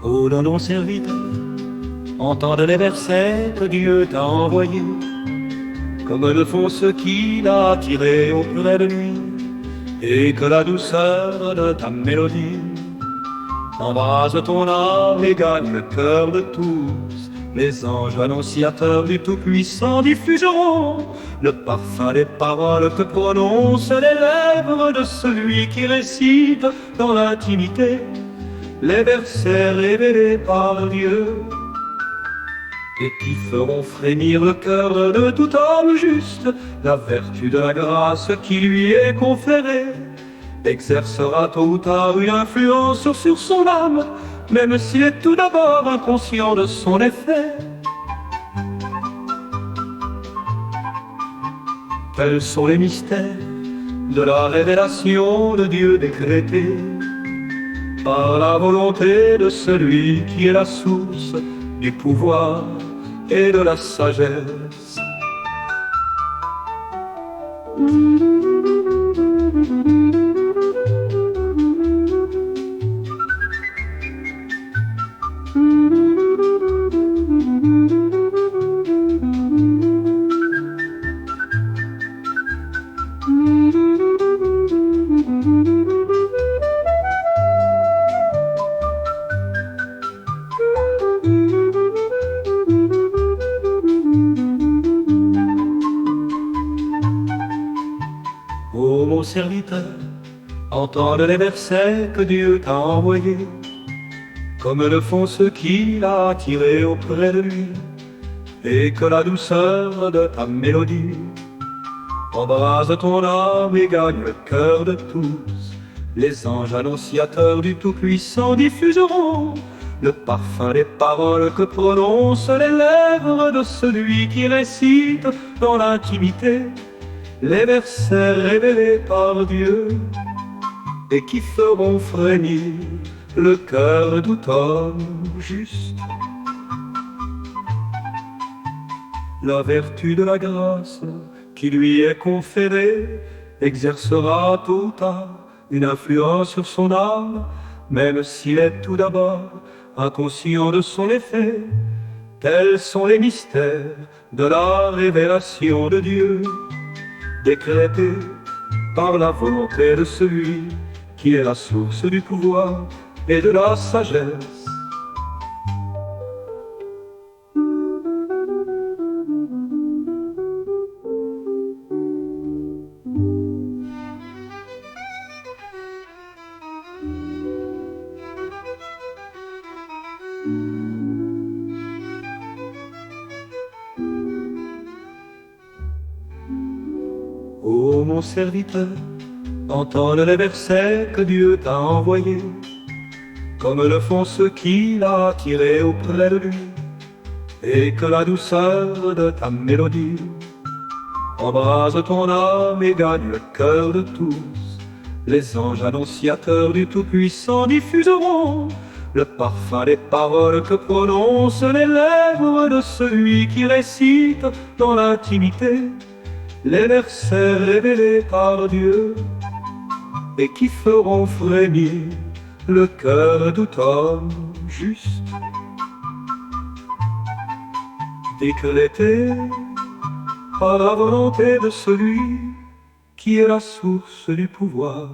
Ô non, non, serviteur, entende les versets que Dieu t'a envoyés, comme le font ceux qu'il a attirés auprès de lui, et que la douceur de ta mélodie embrase ton âme et gagne le cœur de tous. Les anges annonciateurs du Tout-Puissant diffuseront le parfum des paroles que prononcent les lèvres de celui qui récite dans l'intimité les versets révélés par Dieu, et qui feront frémir le cœur de tout homme juste. La vertu de la grâce qui lui est conférée exercera tôt ou tard une influence sur son âme, même s'il est tout d'abord inconscient de son effet. Tels sont les mystères de la révélation de Dieu décrétée par la volonté de celui qui est la source du pouvoir et de la sagesse. Ô mon serviteur, entende les versets que Dieu t'a envoyés, comme le font ceux qu'il a attirés auprès de lui, et que la douceur de ta mélodie embrase ton âme et gagne le cœur de tous. Les anges annonciateurs du Tout-Puissant diffuseront le parfum des paroles que prononcent les lèvres de celui qui récite dans l'intimité les versets révélés par Dieu, et qui feront frémir le cœur tout homme juste. La vertu de la grâce qui lui est conférée exercera tôt ou tard une influence sur son âme, même s'il est tout d'abord inconscient de son effet. Tels sont les mystères de la révélation de Dieu, décrétés par la volonté de celui qui est la source du pouvoir et de la sagesse. Ô mon serviteur, entende les versets que Dieu t'a envoyés, comme le font ceux qu'il a attirés auprès de lui, et que la douceur de ta mélodie embrase ton âme et gagne le cœur de tous. Les anges annonciateurs du Tout-Puissant diffuseront le parfum des paroles que prononcent les lèvres de celui qui récite dans l'intimité les versets révélés par Dieu, et qui feront frémir le cœur tout homme juste. Décrétés par la volonté de celui qui est la source du pouvoir